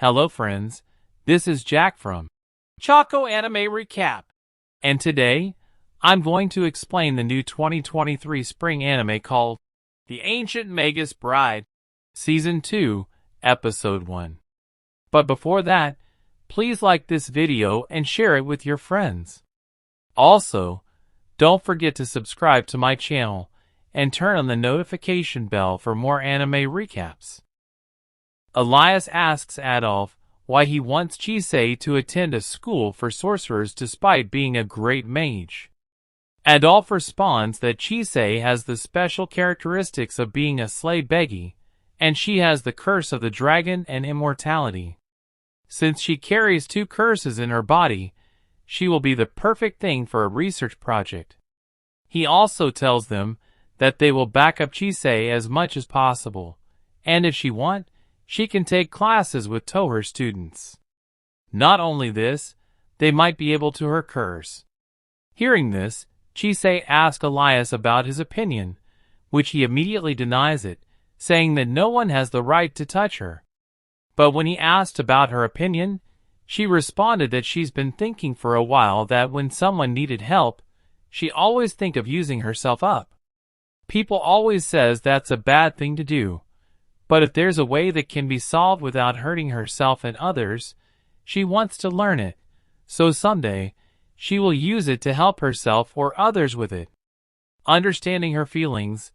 Hello friends, this is Jack from Choco Anime Recap, and today, I'm going to explain the new 2023 spring anime called The Ancient Magus Bride, Season 2, Episode 1. But before that, please like this video and share it with your friends. Also, don't forget to subscribe to my channel and turn on the notification bell for more anime recaps. Elias asks Adolf why he wants Chisei to attend a school for sorcerers despite being a great mage. Adolf responds that Chisei has the special characteristics of being a slay beggy, and she has the curse of the dragon and immortality. Since she carries two curses in her body, she will be the perfect thing for a research project. He also tells them that they will back up Chisei as much as possible, and if she wants, she can take classes with Toher students. Not only this, they might be able to her curse. Hearing this, Chisei asks Elias about his opinion, which he immediately denies it, saying that no one has the right to touch her. But when he asked about her opinion, she responded that she's been thinking for a while that when someone needed help, she always think of using herself up. People always says that's a bad thing to do. But if there's a way that can be solved without hurting herself and others, she wants to learn it, so someday, she will use it to help herself or others with it. Understanding her feelings,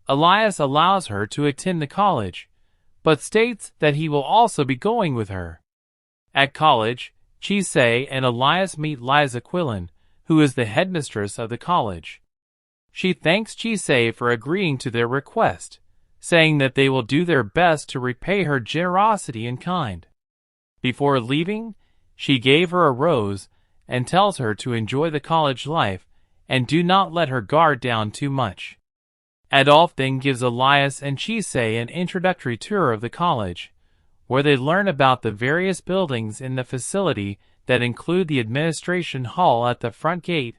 Elias allows her to attend the college, but states that he will also be going with her. At college, Chisei and Elias meet Liza Quillen, who is the headmistress of the college. She thanks Chisei for agreeing to their request, saying that they will do their best to repay her generosity in kind. Before leaving, she gave her a rose and tells her to enjoy the college life and do not let her guard down too much. Adolf then gives Elias and Chisei an introductory tour of the college, where they learn about the various buildings in the facility that include the administration hall at the front gate,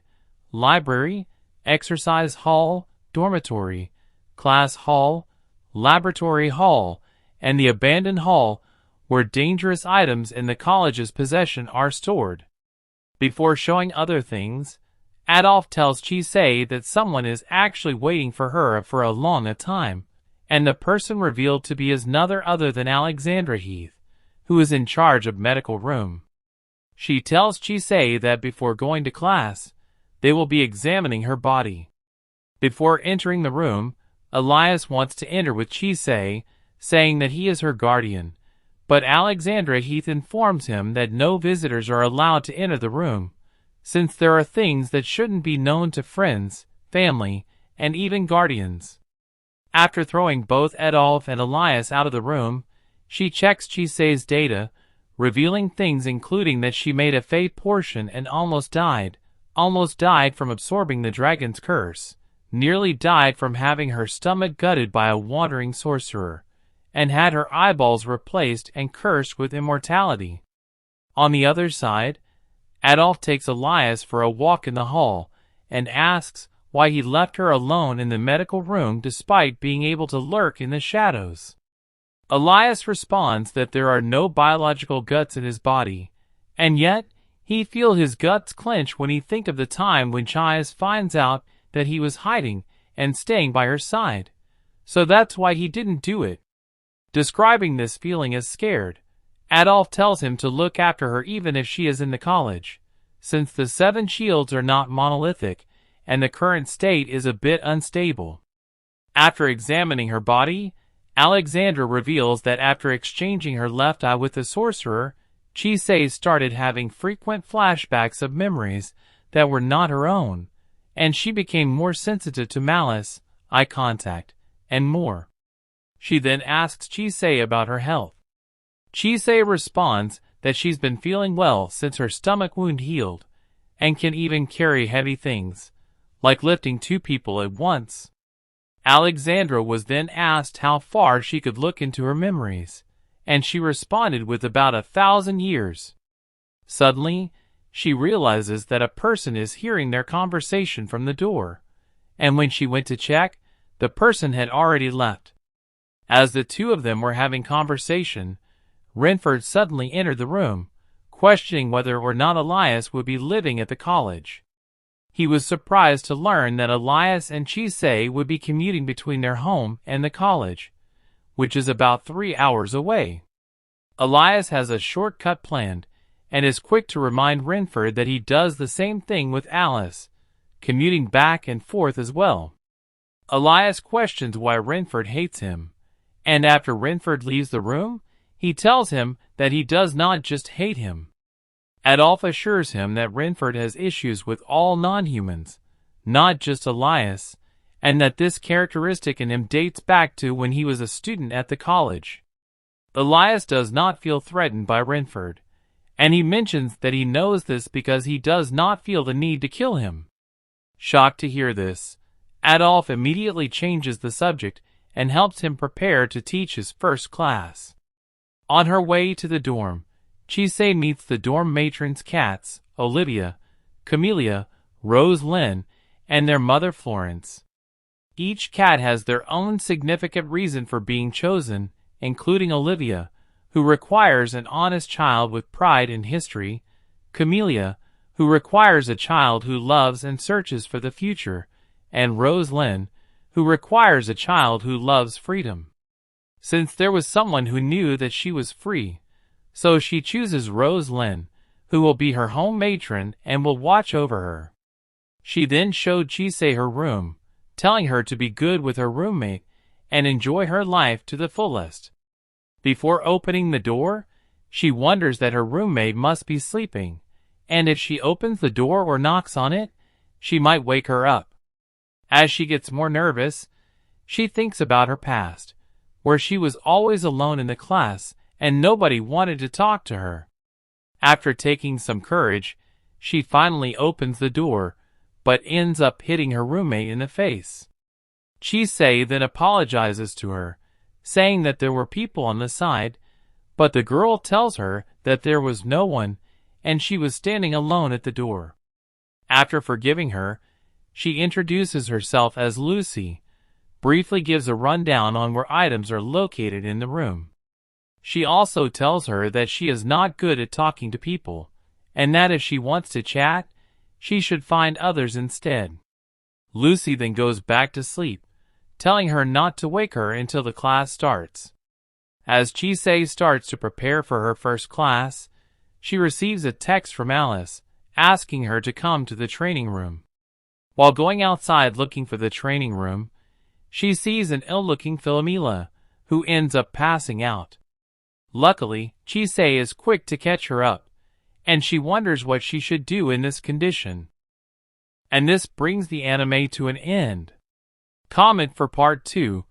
library, exercise hall, dormitory, class hall, laboratory hall, and the abandoned hall where dangerous items in the college's possession are stored. Before showing other things, Adolf tells Chisei that someone is actually waiting for her for a long time, and the person revealed to be is none other than Alexandra Heath, who is in charge of medical room. She tells Chisei that before going to class, they will be examining her body. Before entering the room, Elias wants to enter with Chisei, saying that he is her guardian, but Alexandra Heath informs him that no visitors are allowed to enter the room, since there are things that shouldn't be known to friends, family, and even guardians. After throwing both Adolf and Elias out of the room, she checks Chisei's data, revealing things including that she made a fate portion and almost died from absorbing the dragon's curse, nearly died from having her stomach gutted by a wandering sorcerer, and had her eyeballs replaced and cursed with immortality. On the other side, Adolf takes Elias for a walk in the hall, and asks why he left her alone in the medical room despite being able to lurk in the shadows. Elias responds that there are no biological guts in his body, and yet, he feels his guts clench when he thinks of the time when Chais finds out that he was hiding and staying by her side. So that's why he didn't do it. Describing this feeling as scared, Adolf tells him to look after her even if she is in the college, since the 7 shields are not monolithic and the current state is a bit unstable. After examining her body, Alexandra reveals that after exchanging her left eye with the sorcerer, Chisei started having frequent flashbacks of memories that were not her own, and she became more sensitive to malice, eye contact, and more. She then asks Chisei about her health. Chisei responds that she's been feeling well since her stomach wound healed, and can even carry heavy things, like lifting 2 people at once. Alexandra was then asked how far she could look into her memories, and she responded with about 1,000 years. Suddenly, she realizes that a person is hearing their conversation from the door, and when she went to check, the person had already left. As the two of them were having conversation, Renford suddenly entered the room, questioning whether or not Elias would be living at the college. He was surprised to learn that Elias and Chisei would be commuting between their home and the college, which is about 3 hours away. Elias has a shortcut planned, and is quick to remind Renford that he does the same thing with Alice, commuting back and forth as well. Elias questions why Renford hates him, and after Renford leaves the room, he tells him that he does not just hate him. Adolph assures him that Renford has issues with all non-humans, not just Elias, and that this characteristic in him dates back to when he was a student at the college. Elias does not feel threatened by Renford, and he mentions that he knows this because he does not feel the need to kill him. Shocked to hear this, Adolph immediately changes the subject and helps him prepare to teach his first class. On her way to the dorm, Chisei meets the dorm matron's cats, Olivia, Camellia, Rose Lynn, and their mother Florence. Each cat has their own significant reason for being chosen, including Olivia, who requires an honest child with pride in history, Camellia, who requires a child who loves and searches for the future, and Rose Lynn, who requires a child who loves freedom. Since there was someone who knew that she was free, so she chooses Rose Lynn, who will be her home matron and will watch over her. She then showed Chisei her room, telling her to be good with her roommate and enjoy her life to the fullest. Before opening the door, she wonders that her roommate must be sleeping, and if she opens the door or knocks on it, she might wake her up. As she gets more nervous, she thinks about her past, where she was always alone in the class and nobody wanted to talk to her. After taking some courage, she finally opens the door, but ends up hitting her roommate in the face. Chisei then apologizes to her, saying that there were people on the side, but the girl tells her that there was no one and she was standing alone at the door. After forgiving her, she introduces herself as Lucy, briefly gives a rundown on where items are located in the room. She also tells her that she is not good at talking to people, and that if she wants to chat, she should find others instead. Lucy then goes back to sleep, telling her not to wake her until the class starts. As Chisei starts to prepare for her first class, she receives a text from Alice, asking her to come to the training room. While going outside looking for the training room, she sees an ill-looking Philomela, who ends up passing out. Luckily, Chisei is quick to catch her up, and she wonders what she should do in this condition. And this brings the anime to an end. Comment for part 2,